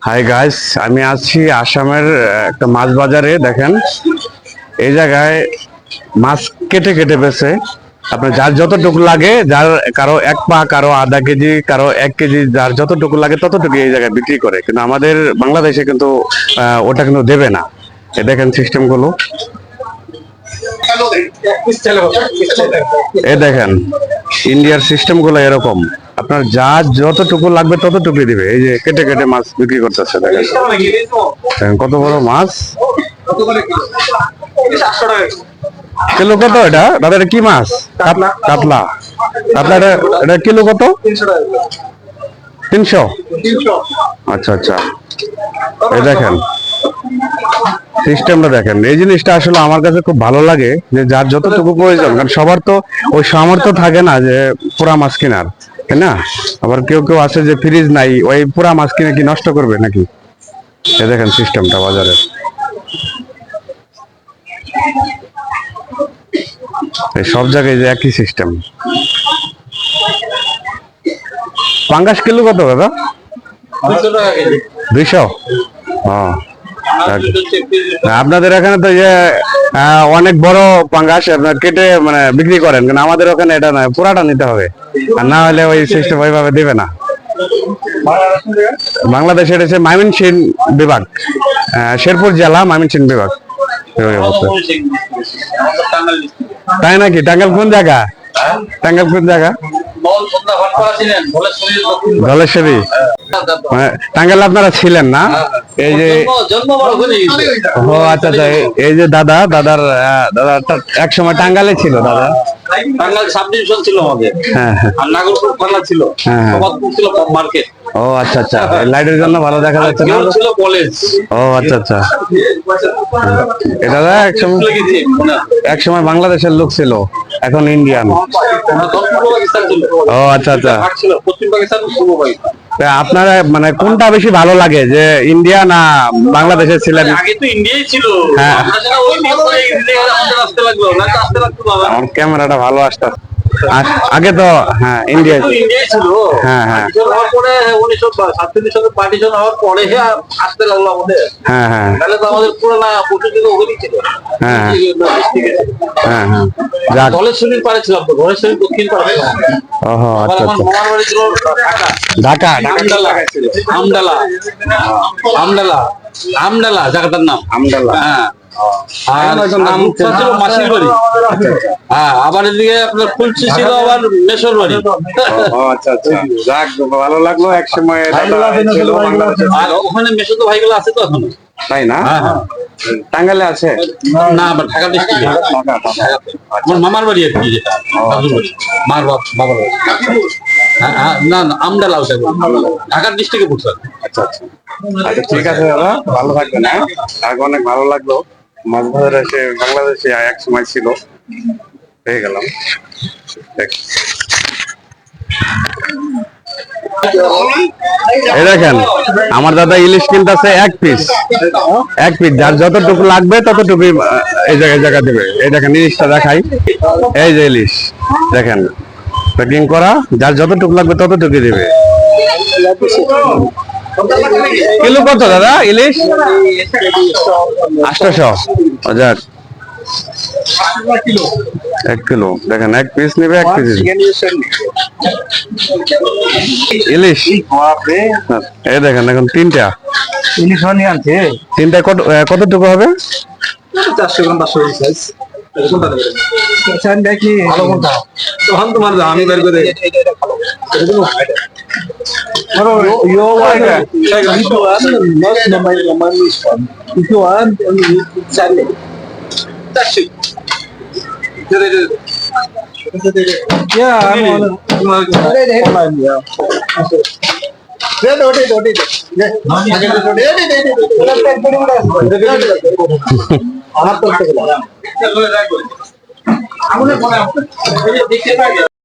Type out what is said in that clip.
Hi guys, আমি আছি আসামের একটা মাছ বাজারে। দেখেন এই জায়গায় মাছ কেটে কেটে বেছে আপনার যার যতটুকু লাগে, যার কারো 1 পা, কারো আধা কেজি, কারো 1 কেজি, যার যতটুকু লাগে ততটুকু এই জায়গায় বিক্রি করে। কিন্তু আমাদের বাংলাদেশে কিন্তু ওটা কিন্তু দেবে না। এই দেখেন সিস্টেম গুলো, এই দেখেন ইন্ডিয়ার সিস্টেম গুলো এরকম। আপনার যা যতটুকু লাগবে ততটুকু দিবে। এই যে কেটে কেটে মাছ বিক্রি করতেছে, দেখেন কত বড় মাছ। কিলো কত এটা দাদা? এটা কি মাছ? কাতলা। কাতলা এটা কিলো কত? 300। আচ্ছা আচ্ছা, এই দেখেন সিস্টেমটা দেখেন। এই জিনিসটা আসলে আমার কাছে খুব ভালো লাগে, যে যার যতটুকু প্রয়োজন। কারণ সবার তো ওই সামর্থ্য থাকে না যে পুরা মাছ কেনার, তাই না? আবার কেউ কেউ আছে যে ফ্রিজ নাই, ওই পুরা মাছ কিনে কি নষ্ট করবে নাকি? এই দেখেন সিস্টেমটা বাজারে। এই সব জায়গায় যে একই সিস্টেম। পাঙ্গাস কিলো কত দাদা? 200। হ্যাঁ, আপনাদের এখানে তো যে অনেক বড় পাঙ্গাস আপনার কেটে মানে বিক্রি করেন, কিন্তু আমাদের ওখানে এটা নয়, পুরাটা নিতে হবে। আর না হলে ওই সিস্টেম ওইভাবে দিবে না। বাংলাদেশের এসে ময়মনসিংহ বিভাগ, শেরপুর জেলা, ময়মনসিংহ বিভাগ। তাই নাকি? টাঙ্গাইল কোন জায়গা? টাঙ্গাইল কোন জায়গা? ধলেশ্বরী। টাঙ্গাইল আপনারা ছিলেন না? এই যে ও আচ্ছা আচ্ছা, এই যে দাদার দাদা এক সময় টাঙ্গাইলে ছিল। দাদা টাঙ্গাইল সাব ডিভিশন ছিল আমাদের। হ্যাঁ হ্যাঁ, আর নাগরপুর থানা ছিল, সবাদপুর ছিল মার্কেট। ও আচ্ছা আচ্ছা, লাইটের জন্য ভালো দেখা যাচ্ছে না? ছিল কলেজ। ও আচ্ছা আচ্ছা, এটা এক সময় বাংলাদেশের লোক ছিল, এখন ইন্ডিয়ান। ও আচ্ছা আচ্ছা, পশ্চিম পাকিস্তান, পূর্ব পাকিস্তান। আপনারা মানে কোনটা বেশি ভালো লাগে, যে ইন্ডিয়া না বাংলাদেশে ছিলেন? আগে তো ইন্ডিয়াই ছিল। হ্যাঁ, আসতে লাগলো না, আসতে লাগতো বাবা। আমার ক্যামেরাটা ভালো আসতে। আগে তো হ্যাঁ ইন্ডিয়া ছিল। হ্যাঁ হ্যাঁ, পরে 1947 সালে পার্টিশন হওয়ার পরে আসতে লাগলো আমাদের। হ্যাঁ হ্যাঁ, তাহলে তো আমাদের পুরোনো প্রতিযোগিতা ওখানেই ছিল। হ্যাঁ হ্যাঁ হ্যাঁ, ধলেশ্বরীর পাড়ে ছিলাম তো, ধলেশ্বরীর দক্ষিণ পাড়ে। ওহো আচ্ছা আমার আচ্ছা, মামার বাড়ি ছিল ঢাকা। আমডালা। আমডালা আমডালা জায়গাটার নাম আমডালা। হ্যাঁ, আর নাম ছিল মাসির বাড়ি। হ্যাঁ, আবার এদিকে আপনার ফুলচি ছিল, আবার মেশর বাড়ি। আচ্ছা আচ্ছা, যাক ভালো লাগলো। এক সময় আর ওখানে মেশো তো ভাইগুলো আছে তো এখনো, তাই না? হ্যাঁ হ্যাঁ, টাঙ্গাইলে আছে না আবার ঢাকা ডিস্ট্রিক্টে আমার মামার বাড়ি আর কি, যেটা মার বাবার বাড়ি। না না, আমডালা ওটা ঢাকা ডিস্ট্রিক্টে পড়ছে। আচ্ছা আচ্ছা আচ্ছা, ঠিক আছে দাদা, ভালো থাকবেন। হ্যাঁ, আগে অনেক ভালো লাগলো। মাছ বাজারে এসে বাংলাদেশে এক সময় ছিল, পেয়ে গেলাম। এই দেখেন আমার দাদা ইলিশ কিনতেছে 1 পিস। যার যতটুকু লাগবে ততটুকু এই জায়গা দেবে। এই দেখেন ইলিশটা দেখাই, এই যে ইলিশ দেখেন প্যাকিং করা, যার যতটুকু লাগবে ততটুকু দেবে। কিলো কত দাদা ইলিশ? 800। যাক 1 কিলো দেখেন, 1 পিস নেবে 1 কেজি ইলিশ। এই দেখেন এখন 3টা ইলিশ আনছে। 3টায় কতটুকু হবে? 400 গ্রাম 500 গ্রাম সাইজ। দেখি ভালো কোনটা তখন তোমার আমি বের করে আমার তো